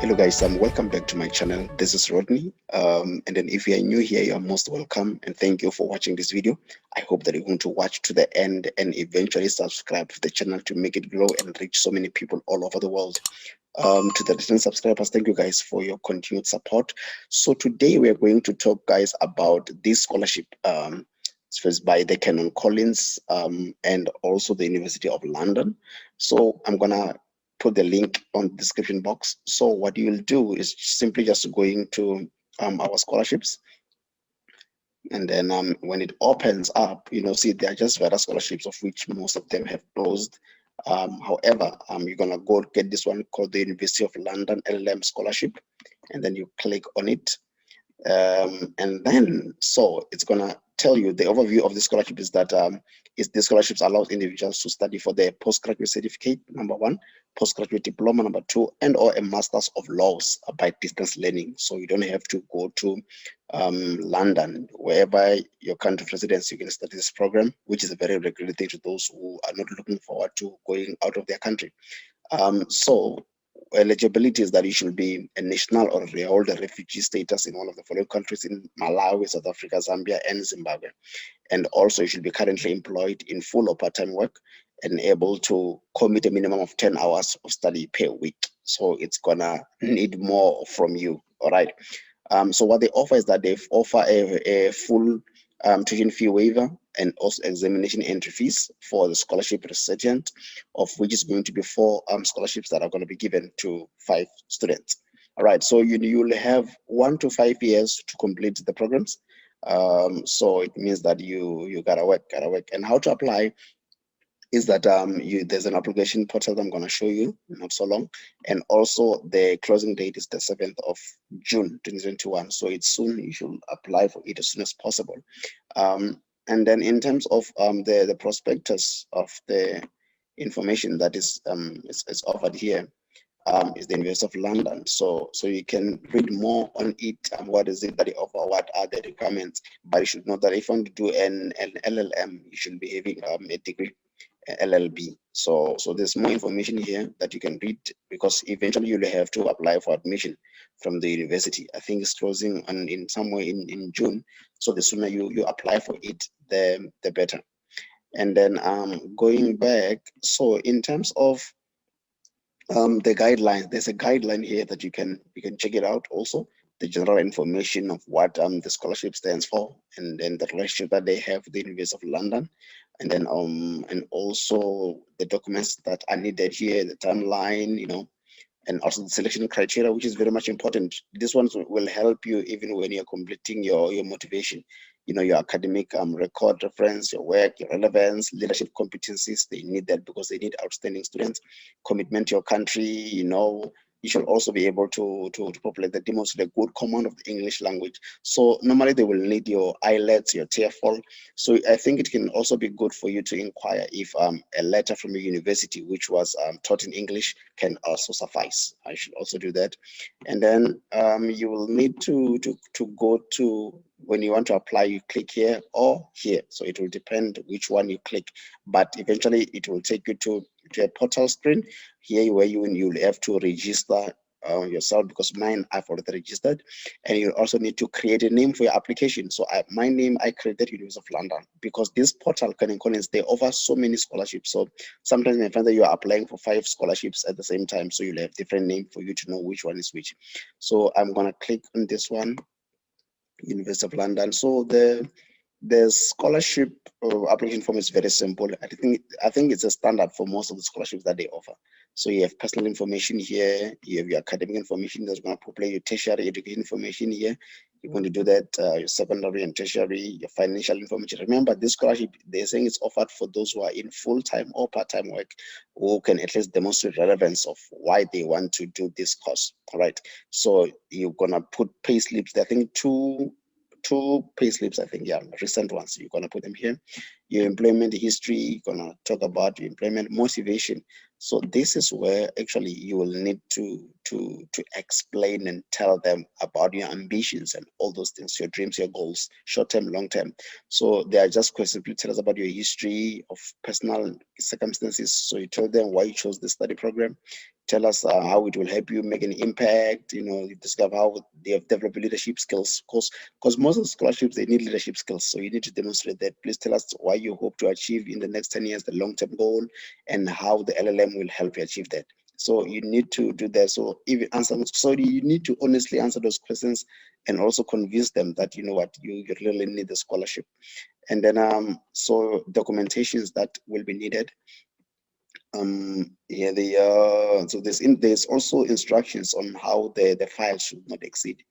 Hello guys, welcome back to my channel. This is Rodney, and then if you are new here, you are most welcome, and thank you for watching this video. I hope that you're going to watch to the end and eventually subscribe to the channel to make it grow and reach so many people all over the world. To the returning subscribers, thank you guys for your continued support. So today we are going to talk, guys, about this scholarship by the Canon Collins and also the University of London. So I'm gonna put the link on the description box. So what you will do is simply just going to our scholarships, and then when it opens up, see there are just various scholarships of which most of them have closed. However, you're gonna go get this one called the University of London LLM scholarship, and then you click on it. And then so it's gonna tell you the overview of the scholarship is that the scholarships allows individuals to study for their postgraduate certificate, number one, postgraduate diploma, number two, and or a master's of laws by distance learning. So you don't have to go to London. Wherever your country of residence, you can study this program, which is a very regulated thing to those who are not looking forward to going out of their country. So eligibility is that you should be a national or hold a refugee status in one of the following countries: in Malawi, South Africa, Zambia, and Zimbabwe. And also you should be currently employed in full or part-time work and able to commit a minimum of 10 hours of study per week. So it's gonna need more from you. All right. So what they offer is that they offer a full tuition fee waiver and also examination entry fees for the scholarship recipient, of which is going to be 4 scholarships that are going to be given to 5 students. All right, so you'll have 1 to 5 years to complete the programs. So it means that you gotta work. And how to apply is that there's an application portal that I'm going to show you not so long, and also the closing date is the 7th of June 2021. So it's soon. You should apply for it as soon as possible. And then in terms of the prospectus of the information that is offered here, is the University of London. So you can read more on it. What is it that they offer? What are the requirements? But you should know that if you want to do an LLM, you should be having a degree, LLB. So there's more information here that you can read, because eventually you'll have to apply for admission from the university. I think it's closing in somewhere in June. So the sooner you apply for it, the better. And then going back, so in terms of the guidelines, there's a guideline here that you can check it out. Also the general information of what the scholarship stands for, and then the relationship that they have with the University of London, and then and also the documents that are needed here, the timeline, and also the selection criteria, which is very much important. This one will help you even when you're completing your motivation. Your academic record, reference, your work, your relevance, leadership competencies. They need that because they need outstanding students. Commitment to your country. You should also be able to populate that, demonstrate a good command of the English language. So normally they will need your IELTS, your TOEFL. So I think it can also be good for you to inquire if a letter from a university which was taught in English can also suffice. I should also do that. And then you will need to go to, when you want to apply, you click here or here. So it will depend which one you click, but eventually it will take you to a portal screen here where you'll have to register yourself, because mine I've already registered. And you also need to create a name for your application. So my name, I created University of London, because this portal, Canon Collins, they offer so many scholarships. So sometimes you may find that you are applying for 5 scholarships at the same time, so you'll have different name for you to know which one is which. So I'm gonna click on this one, University of London. So the scholarship application form is very simple. I think it's a standard for most of the scholarships that they offer. So you have personal information here, you have your academic information that's going to populate your tertiary education information here. You're going to do that, your secondary and tertiary, your financial information. Remember, this scholarship, they're saying it's offered for those who are in full-time or part-time work, who can at least demonstrate relevance of why they want to do this course. All right. So you're gonna put pay slips. I think two pay slips, I think, yeah, recent ones. You're gonna put them here. your employment history, you're gonna talk about your employment motivation. So this is where actually you will need to explain and tell them about your ambitions and all those things, your dreams, your goals, short term, long term. So they are just questions. You tell us about your history of personal circumstances. So you tell them why you chose the study program. Tell us how it will help you make an impact. You discover how they have developed leadership skills. Because most of the scholarships they need leadership skills. So you need to demonstrate that. Please tell us why you hope to achieve in the next 10 years the long-term goal, and how the LLM will help you achieve that. So you need to do that. So even answer. So you need to honestly answer those questions, and also convince them that you know what you really need the scholarship. And then so documentations that will be needed. Yeah, so there's also instructions on how the file should not exceed.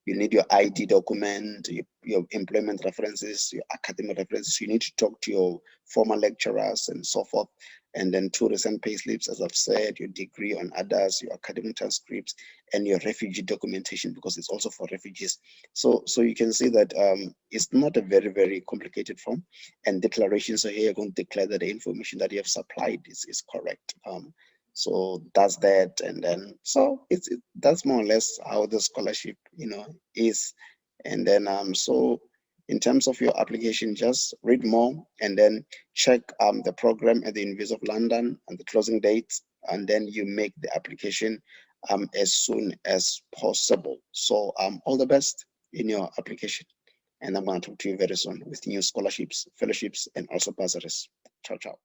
You need your ID document, your employment references, your academic references. You need to talk to your former lecturers and so forth. And then two recent payslips, as I've said, your degree on others, your academic transcripts, and your refugee documentation, because it's also for refugees. So you can see that it's not a very, very complicated form, and declarations. So here you're going to declare that the information that you have supplied is correct. So that's that, and then so that's more or less how the scholarship is. And then so in terms of your application, just read more and then check the program at the University of London and the closing dates, and then you make the application as soon as possible. So all the best in your application. And I'm going to talk to you very soon with new scholarships, fellowships, and also bursaries. Ciao, ciao.